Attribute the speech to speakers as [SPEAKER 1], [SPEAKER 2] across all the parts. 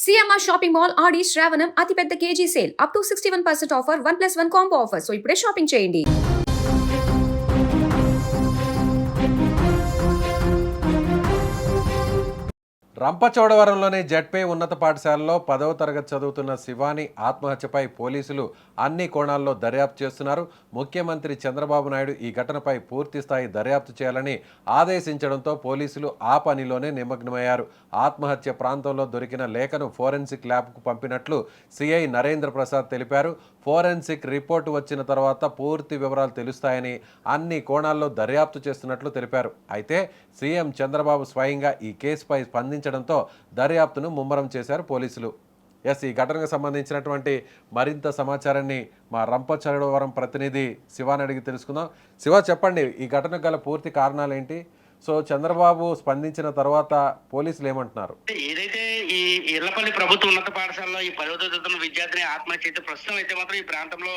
[SPEAKER 1] CMR shopping mall ఆడి శ్రావణం అతిపెద్ద KG sale up to 61% offer 1+1 combo offer. So ఇప్పుడే shopping చేయండి.
[SPEAKER 2] రంపచోడవరంలోని జెడ్పీ ఉన్నత పాఠశాలలో 10వ తరగతి చదువుతున్న శివాని ఆత్మహత్యపై పోలీసులు అన్ని కోణాల్లో దర్యాప్తు చేస్తున్నారు. ముఖ్యమంత్రి చంద్రబాబు నాయుడు ఈ ఘటనపై పూర్తి స్థాయి దర్యాప్తు చేయాలని ఆదేశించడంతో పోలీసులు ఆ పనిలోనే నిమగ్నమయ్యారు. ఆత్మహత్య ప్రాంతంలో దొరికిన లేఖను ఫోరెన్సిక్ ల్యాబ్కు పంపినట్లు సిఐ నరేంద్ర ప్రసాద్ తెలిపారు. ఫోరెన్సిక్ రిపోర్టు వచ్చిన తర్వాత పూర్తి వివరాలు తెలుస్తాయని అన్ని కోణాల్లో దర్యాప్తు చేస్తున్నట్లు తెలిపారు. అయితే సీఎం చంద్రబాబు స్వయంగా ఈ కేసుపై స్పందించడంతో దర్యాప్తును ముమ్మరం చేశారు పోలీసులు. ఈ ఘటనకు సంబంధించినటువంటి మరింత సమాచారాన్ని మా రంపచోడవరం ప్రతినిధి శివాని అడిగి తెలుసుకుందాం. శివ, చెప్పండి, ఈ ఘటనకు గల పూర్తి కారణాలు ఏంటి? సో చంద్రబాబు స్పందించిన తర్వాత పోలీసులు ఏమంటున్నారు?
[SPEAKER 3] ఏదైతే ఈ ఇళ్లపల్లి ప్రభుత్వ ఉన్నత పాఠశాలలో ఈ 10వ తరగతి విద్యార్థిని ఆత్మహత్య అయితే ప్రస్తుతం అయితే మాత్రం ఈ ప్రాంతంలో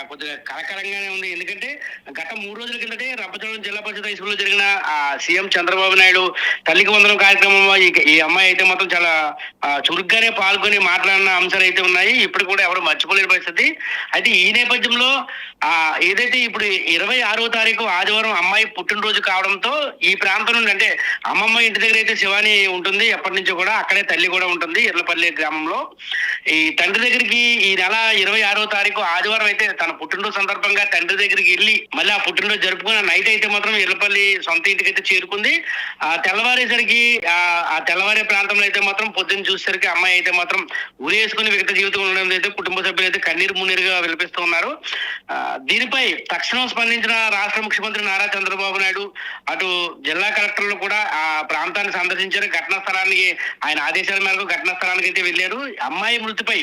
[SPEAKER 3] కొద్దిగా కలకలంగానే ఉంది. ఎందుకంటే గత 3 రోజుల కిందటే రంపచోడవరం జిల్లా పరిషత్ హై స్కూల్లో జరిగిన సీఎం చంద్రబాబు నాయుడు తల్లికి వందనం కార్యక్రమంలో ఈ అమ్మాయి అయితే మాత్రం చాలా చురుగ్గానే పాల్గొని మాట్లాడిన అంశాలు అయితే ఉన్నాయి. ఇప్పుడు కూడా ఎవరు మర్చిపోలేని పరిస్థితి. అయితే ఈ నేపథ్యంలో ఏదైతే ఇప్పుడు 26వ తారీఖు ఆదివారం అమ్మాయి పుట్టినరోజు కావడంతో ఈ ప్రాంతం నుండి, అంటే అమ్మమ్మ ఇంటి దగ్గర అయితే శివాని ఉంటుంది ఎప్పటి నుంచో కూడా, అక్కడే తల్లి కూడా ఉంటుంది ఇర్లపల్లి గ్రామంలో. ఈ తండ్రి దగ్గరికి ఈ నెల 26వ తారీఖు ఆదివారం అయితే తన పుట్టినరోజు సందర్భంగా తండ్రి దగ్గరికి వెళ్ళి మళ్ళీ ఆ పుట్టినరోజు జరుపుకున్న నైట్ అయితే మాత్రం ఇర్లపల్లి సొంత ఇంటికి అయితే చేరుకుంది. తెల్లవారేసరికి ఆ తెల్లవారే ప్రాంతంలో అయితే మాత్రం పొద్దున్న చూసేసరికి అమ్మాయి అయితే మాత్రం ఉరేసుకుని వ్యక్తి జీవితం ఉండడం అయితే కుటుంబ సభ్యులు అయితే కన్నీరు మున్నీరుగా విలపిస్తూ ఉన్నారు. దీనిపై తక్షణం స్పందించిన రాష్ట్ర ముఖ్యమంత్రి నారా చంద్రబాబు నాయుడు అటు జిల్లా కలెక్టర్లు కూడా ఆ ప్రాంతాన్ని సందర్శించారు. ఘటనా స్థలానికి ఆయన ఆదేశాల మేరకు ఘటనా స్థలానికి అయితే వెళ్ళారు. అమ్మాయి మృతిపై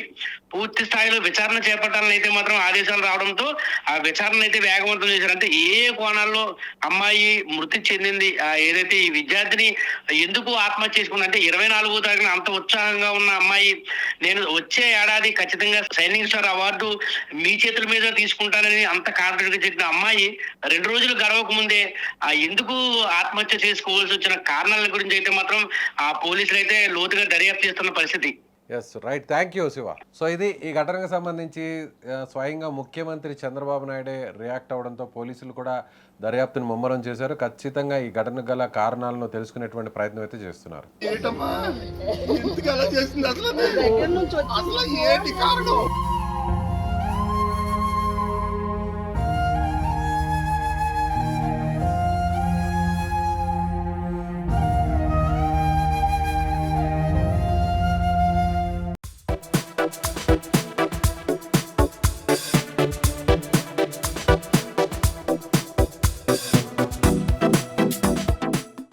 [SPEAKER 3] పూర్తి స్థాయిలో విచారణ చేపట్టాలని అయితే మాత్రం ఆదేశాలు రావడంతో ఆ విచారణ అయితే వేగవంతం చేశారు. అంటే ఏ కోణాల్లో అమ్మాయి మృతి చెందింది, ఏదైతే ఈ విద్యార్థిని ఎందుకు ఆత్మహత్య చేసుకుంది, అంటే 24వ తారీఖున అంత ఉత్సాహంగా ఉన్న అమ్మాయి నేను వచ్చే ఏడాది ఖచ్చితంగా షైనింగ్ స్టార్ అవార్డు మీ చేతుల మీద తీసుకుంటానని అంత కాన్ఫిడెంట్ గా చెప్పిన అమ్మాయి 2 రోజులు గడవక ముందే ఎందుకు ఆత్మహత్య చేసుకోవాల్సి వచ్చిన కారణాల గురించి అయితే మాత్రం ఆ పోలీసులు అయితే లోతుగా దర్యాప్తు చేస్తున్న పరిస్థితి.
[SPEAKER 2] Right, thank you Shiva. So ఇది ఈ ఘటనకు సంబంధించి స్వయంగా ముఖ్యమంత్రి చంద్రబాబు నాయుడే రియాక్ట్ అవడంతో పోలీసులు కూడా దర్యాప్తును ముమ్మరం చేశారు. ఖచ్చితంగా ఈ ఘటనకు గల కారణాలను తెలుసుకునేటువంటి ప్రయత్నం అయితే చేస్తున్నారు.
[SPEAKER 4] ఏంటి కారణం?